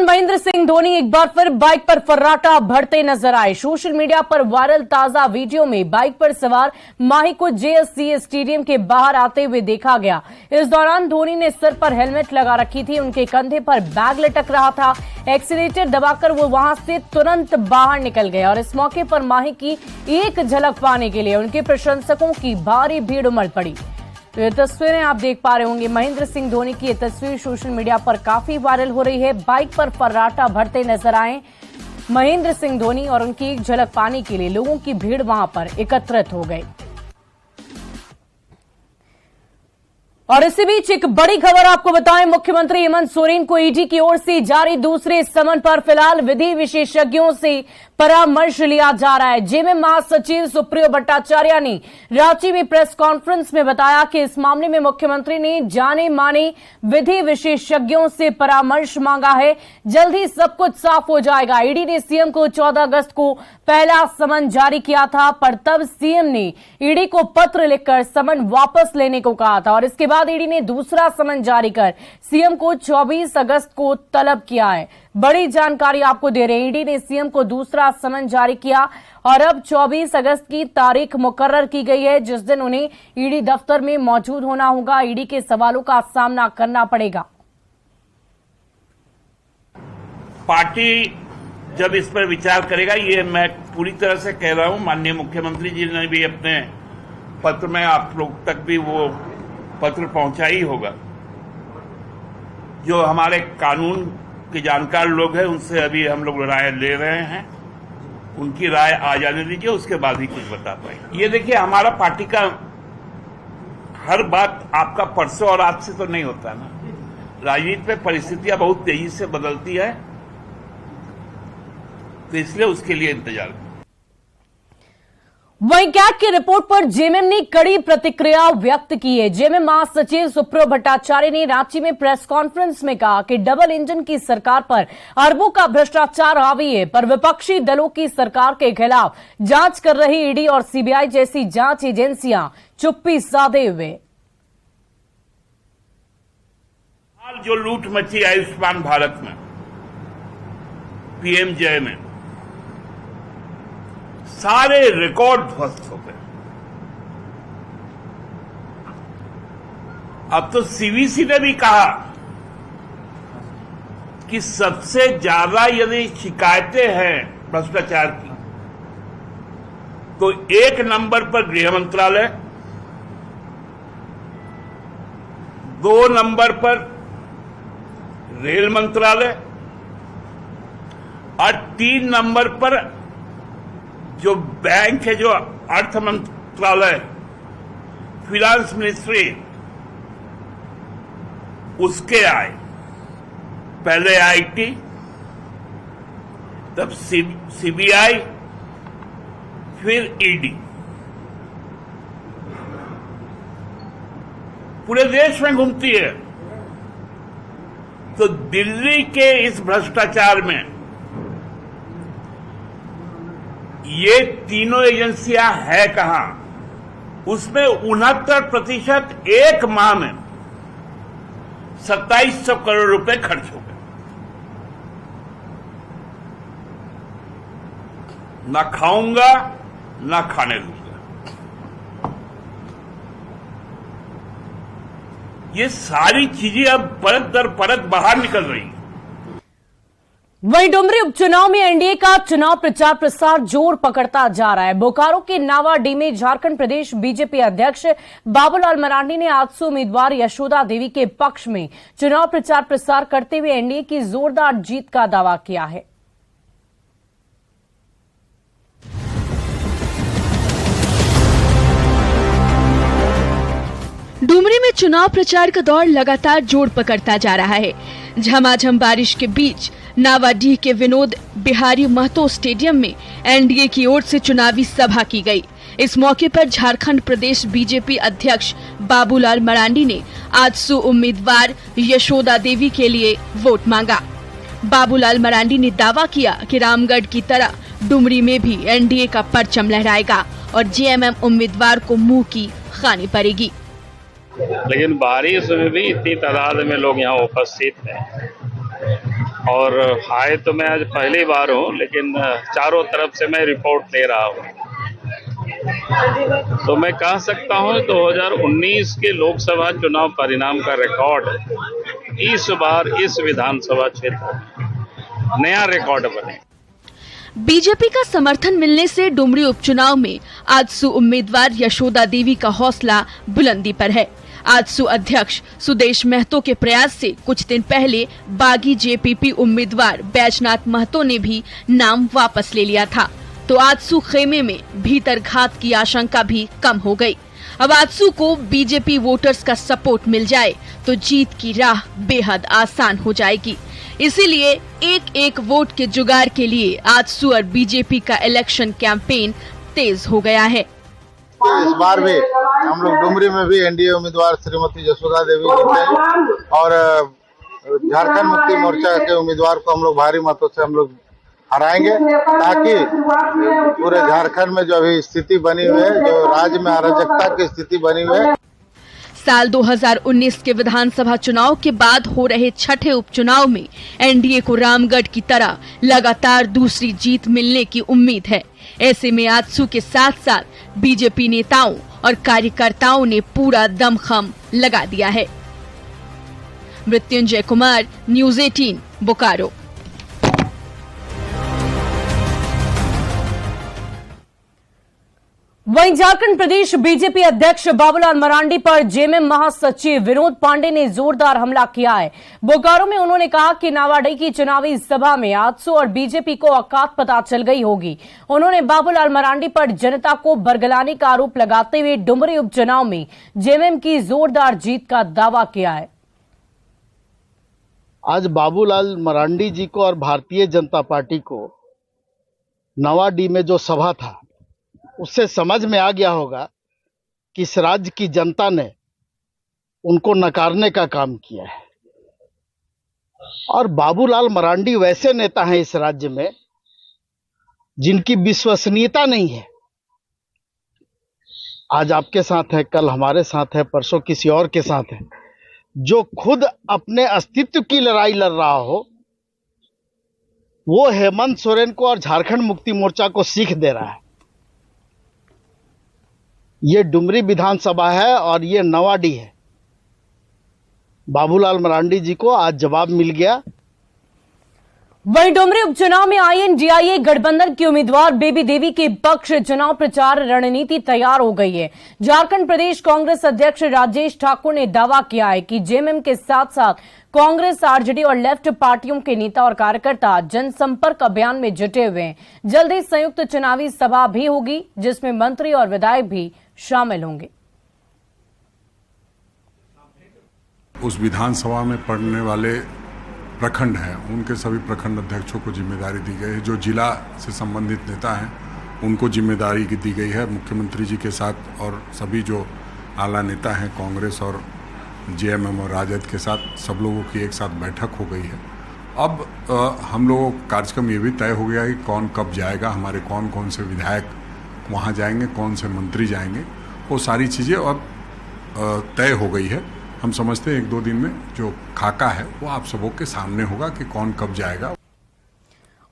महेंद्र सिंह धोनी एक बार फिर बाइक पर फर्राटा भरते नजर आए। सोशल मीडिया पर वायरल ताजा वीडियो में बाइक पर सवार माही को जेएससी स्टेडियम के बाहर आते हुए देखा गया। इस दौरान धोनी ने सर पर हेलमेट लगा रखी थी, उनके कंधे पर बैग लटक रहा था। एक्सीलेटर दबाकर वो वहां से तुरंत बाहर निकल गए और इस मौके पर माही की एक झलक पाने के लिए उनके प्रशंसकों की भारी भीड़ उमड़ पड़ी। तो ये तस्वीरें आप देख पा रहे होंगे, महेंद्र सिंह धोनी की ये तस्वीर सोशल मीडिया पर काफी वायरल हो रही है। बाइक पर फर्राटा भरते नजर आए महेंद्र सिंह धोनी और उनकी एक झलक पाने के लिए लोगों की भीड़ वहां पर एकत्रित हो गई। और इसी बीच एक बड़ी खबर आपको बताएं, मुख्यमंत्री हेमंत सोरेन को ईडी की ओर से जारी दूसरे समन पर फिलहाल विधि विशेषज्ञों से परामर्श लिया जा रहा है। जेएमएम महासचिव सुप्रियो भट्टाचार्य ने रांची में प्रेस कॉन्फ्रेंस में बताया कि इस मामले में मुख्यमंत्री ने जाने माने विधि विशेषज्ञों से परामर्श मांगा है। जल्द ही सब कुछ साफ हो जाएगा। ईडी ने सीएम को 14 अगस्त को पहला समन जारी किया था, पर तब सीएम ने ईडी को पत्र लिखकर समन वापस लेने को कहा था और इसके बाद ईडी ने दूसरा समन जारी कर सीएम को 24 अगस्त को तलब किया है। बड़ी जानकारी आपको दे रहे हैं, ईडी ने सीएम को दूसरा समन जारी किया और अब 24 अगस्त की तारीख मुकर्रर की गई है, जिस दिन उन्हें ईडी दफ्तर में मौजूद होना होगा। ईडी के सवालों का सामना करना पड़ेगा। पार्टी जब इस पर विचार करेगा, ये मैं पूरी तरह से कह रहा हूं, माननीय मुख्यमंत्री जी ने भी अपने पत्र में आप लोग तक भी वो पत्र पहुंचा ही होगा। जो हमारे कानून के जानकार लोग हैं उनसे अभी हम लोग राय ले रहे हैं, उनकी राय आ जाने दीजिए, उसके बाद ही कुछ बता पाएंगे। ये देखिए, हमारा पार्टी का हर बात आपका परसों और आज से तो नहीं होता ना। राजनीति में परिस्थितियां बहुत तेजी से बदलती है, तो इसलिए उसके लिए इंतजार। वहीं कैग की रिपोर्ट पर जेएमएम ने कड़ी प्रतिक्रिया व्यक्त की है। जेएमएम महासचिव सुप्रियो भट्टाचार्य ने रांची में प्रेस कॉन्फ्रेंस में कहा कि डबल इंजन की सरकार पर अरबों का भ्रष्टाचार हावी है, पर विपक्षी दलों की सरकार के खिलाफ जांच कर रही ईडी और सीबीआई जैसी जांच एजेंसियां चुप्पी साधे हुए। हाल जो लूट मची आयुष्मान भारत में, पीएमजे में, सारे रिकॉर्ड ध्वस्त हो गए। अब तो सीवीसी ने भी कहा कि सबसे ज्यादा यदि शिकायतें हैं भ्रष्टाचार की, तो एक नंबर पर गृह मंत्रालय, 2 नंबर पर रेल मंत्रालय और 3 नंबर पर जो बैंक है, जो अर्थ मंत्रालय, फिनांस मिनिस्ट्री, उसके आए। पहले आईटी, तब सीबीआई, फिर ईडी। पूरे देश में घूमती है। तो दिल्ली के इस भ्रष्टाचार में ये तीनों एजेंसियां है कहां? उसमें 69% एक माह में 2700 करोड़ रुपए खर्च हो गए। ना खाऊंगा ना खाने दूंगा, ये सारी चीजें अब परत दर परत बाहर निकल रही हैं। वहीं डुमरी उपचुनाव में एनडीए का चुनाव प्रचार प्रसार जोर पकड़ता जा रहा है। बोकारो के नावाडीह में झारखंड प्रदेश बीजेपी अध्यक्ष बाबूलाल मरांडी ने आजसू उम्मीदवार यशोदा देवी के पक्ष में चुनाव प्रचार प्रसार करते हुए एनडीए की जोरदार जीत का दावा किया है। डुमरी में चुनाव प्रचार का दौर लगातार जोर पकड़ता जा रहा है। झमाझम बारिश के बीच नावाडीह के विनोद बिहारी महतो स्टेडियम में एनडीए की ओर से चुनावी सभा की गई। इस मौके पर झारखंड प्रदेश बीजेपी अध्यक्ष बाबूलाल मरांडी ने आजसू उम्मीदवार यशोदा देवी के लिए वोट मांगा। बाबूलाल मरांडी ने दावा किया कि रामगढ़ की तरह डुमरी में भी एनडीए का परचम लहराएगा और जेएमएम उम्मीदवार को मुंह की खानी पड़ेगी। लेकिन बारिश में भी इतनी तादाद में लोग यहाँ उपस्थित हैं, और आए तो मैं आज पहली बार हूँ, लेकिन चारों तरफ से मैं रिपोर्ट ले रहा हूँ। तो मैं कह सकता हूँ 2019 के लोकसभा चुनाव परिणाम का रिकॉर्ड इस बार इस विधानसभा क्षेत्र में नया रिकॉर्ड बने। बीजेपी का समर्थन मिलने से डुमरी उपचुनाव में आजसू उम्मीदवार यशोदा देवी का हौसला बुलंदी पर है। आजसू अध्यक्ष सुदेश महतो के प्रयास से कुछ दिन पहले बागी जेपीपी उम्मीदवार बैजनाथ महतो ने भी नाम वापस ले लिया था, तो आजसू खेमे में भीतर घात की आशंका भी कम हो गई। अब आजसू को बीजेपी वोटर्स का सपोर्ट मिल जाए तो जीत की राह बेहद आसान हो जाएगी। इसीलिए एक एक वोट के जुगाड़ के लिए आजसू और बीजेपी का इलेक्शन कैंपेन तेज हो गया है। इस बार भी हम लोग डुमरी में भी एनडीए उम्मीदवार श्रीमती यशोदा देवी जीते और झारखंड मुक्ति मोर्चा के उम्मीदवार को हम लोग भारी मतों से हम लोग हराएंगे, ताकि पूरे झारखंड में जो अभी स्थिति बनी हुई है, जो राज्य में अराजकता की स्थिति बनी हुई है। साल 2019 के विधानसभा चुनाव के बाद हो रहे छठे उपचुनाव में एनडीए को रामगढ़ की तरह लगातार दूसरी जीत मिलने की उम्मीद है। ऐसे में आजसू के साथ साथ बीजेपी नेताओं और कार्यकर्ताओं ने पूरा दमखम लगा दिया है। मृत्युंजय कुमार, न्यूज़ 18, बोकारो। वहीं झारखंड प्रदेश बीजेपी अध्यक्ष बाबूलाल मरांडी पर जेएमएम महासचिव विनोद पांडे ने जोरदार हमला किया है। बोकारो में उन्होंने कहा कि नावाडीह की चुनावी सभा में आजसू और बीजेपी को औकात पता चल गई होगी। उन्होंने बाबूलाल मरांडी पर जनता को बरगलाने का आरोप लगाते हुए डुमरी उपचुनाव में जेएमएम की जोरदार जीत का दावा किया है। आज बाबूलाल मरांडी जी को और भारतीय जनता पार्टी को नावाडीह में जो सभा था, उससे समझ में आ गया होगा कि इस राज्य की जनता ने उनको नकारने का काम किया है। और बाबूलाल मरांडी वैसे नेता हैं इस राज्य में जिनकी विश्वसनीयता नहीं है। आज आपके साथ है, कल हमारे साथ है, परसों किसी और के साथ है। जो खुद अपने अस्तित्व की लड़ाई लड़ रहा हो, वो हेमंत सोरेन को और झारखंड मुक्ति मोर्चा को सीख दे रहा है। ये डुमरी विधानसभा है और ये नावाडीह है। बाबूलाल मरांडी जी को आज जवाब मिल गया। वहीं डुमरी उपचुनाव में आईएनडीआईए गठबंधन की उम्मीदवार बेबी देवी के पक्ष चुनाव प्रचार रणनीति तैयार हो गई है। झारखंड प्रदेश कांग्रेस अध्यक्ष राजेश ठाकुर ने दावा किया है कि जेएमएम के साथ साथ कांग्रेस, आरजेडी और लेफ्ट पार्टियों के नेता और कार्यकर्ता जनसंपर्क अभियान में जुटे हुए हैं। जल्द ही संयुक्त चुनावी सभा भी होगी, जिसमें मंत्री और विधायक भी शामिल होंगे। उस विधानसभा में पड़ने वाले प्रखंड हैं, उनके सभी प्रखंड अध्यक्षों को जिम्मेदारी दी गई है। जो जिला से संबंधित नेता हैं, उनको जिम्मेदारी दी गई है मुख्यमंत्री जी के साथ, और सभी जो आला नेता हैं कांग्रेस और जेएमएम और राजद के साथ, सब लोगों की एक साथ बैठक हो गई है। अब हम लोगों का कार्यक्रम ये भी तय हो गया कि कौन कब जाएगा, हमारे कौन कौन से विधायक वहाँ जाएंगे, कौन से मंत्री जाएंगे, वो सारी चीज़ें अब तय हो गई है। हम समझते हैं 1-2 दिन में जो खाका है वो आप सबों के सामने होगा कि कौन कब जाएगा।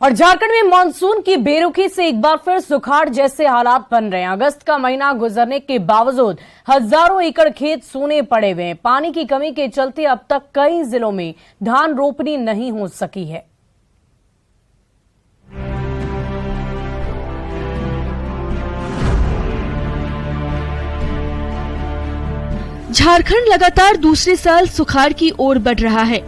और झारखंड में मानसून की बेरुखी से एक बार फिर सुखाड़ जैसे हालात बन रहे हैं। अगस्त का महीना गुजरने के बावजूद हजारों एकड़ खेत सूने पड़े हुए हैं। पानी की कमी के चलते अब तक कई जिलों में धान रोपनी नहीं हो सकी है। झारखंड लगातार दूसरे साल सुखाड़ की ओर बढ़ रहा है।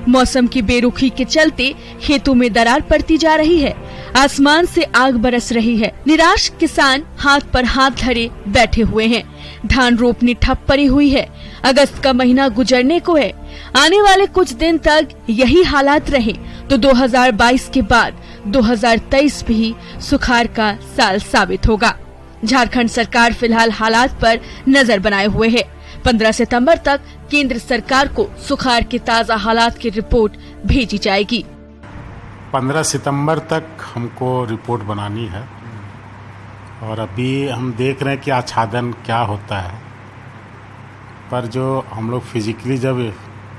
मौसम की बेरुखी के चलते खेतों में दरार पड़ती जा रही है, आसमान से आग बरस रही है। निराश किसान हाथ पर हाथ धरे बैठे हुए हैं। धान रोपनी ठप पड़ी हुई है। अगस्त का महीना गुजरने को है। आने वाले कुछ दिन तक यही हालात रहे तो 2022 के बाद 2023 भी सुखाड़ का साल साबित होगा। झारखंड सरकार फिलहाल हालात पर नजर बनाए हुए है। 15 सितंबर तक केंद्र सरकार को सुखाड़ के ताजा हालात की रिपोर्ट भेजी जाएगी। 15 सितंबर तक हमको रिपोर्ट बनानी है और अभी हम देख रहे हैं कि आच्छादन क्या होता है। पर जो हम लोग फिजिकली जब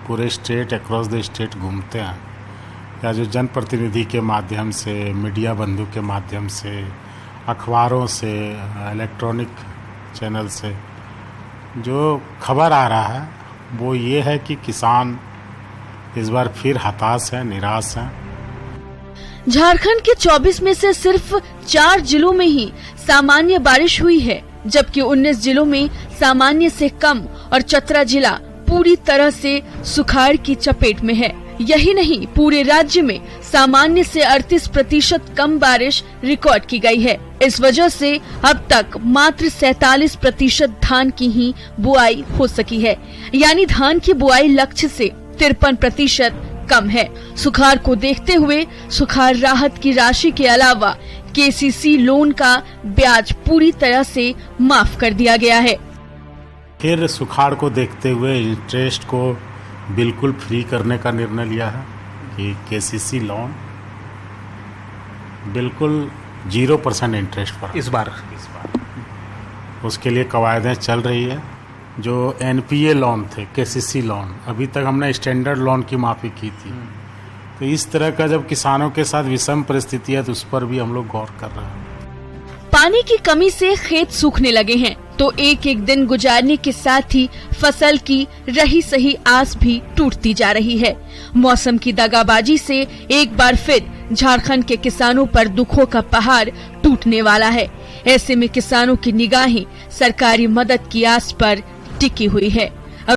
पूरे स्टेट अक्रॉस द स्टेट घूमते हैं या जो जनप्रतिनिधि के माध्यम से, मीडिया बंधु के माध्यम से, अखबारों से, इलेक्ट्रॉनिक चैनल से जो खबर आ रहा है वो ये है कि किसान इस बार फिर हताश है, निराश है। झारखंड के 24 में से सिर्फ 4 जिलों में ही सामान्य बारिश हुई है, जबकि 19 जिलों में सामान्य से कम और चतरा जिला पूरी तरह से सुखाड़ की चपेट में है। यही नहीं, पूरे राज्य में सामान्य से 38% कम बारिश रिकॉर्ड की गई है। इस वजह से अब तक मात्र 47% धान की ही बुआई हो सकी है, यानी धान की बुआई लक्ष्य से 53% कम है। सुखाड़ को देखते हुए सुखाड़ राहत की राशि के अलावा केसीसी लोन का ब्याज पूरी तरह से माफ कर दिया गया है। फिर सुखाड़ को देखते हुए इंटरेस्ट को बिल्कुल फ्री करने का निर्णय लिया है कि केसीसी लोन बिल्कुल 0% इंटरेस्ट पर इस बार उसके लिए कवायदें चल रही है। जो एनपीए लोन थे, केसीसी लोन, अभी तक हमने स्टैंडर्ड लोन की माफी की थी। तो इस तरह का जब किसानों के साथ विषम परिस्थिति है तो उस पर भी हम लोग गौर कर रहे हैं। पानी की कमी से खेत सूखने लगे हैं तो एक एक दिन गुजारने के साथ ही फसल की रही सही आस भी टूटती जा रही है। मौसम की दगाबाजी से एक बार फिर झारखंड के किसानों पर दुखों का पहाड़ टूटने वाला है। ऐसे में किसानों की निगाहें सरकारी मदद की आस पर टिकी हुई है।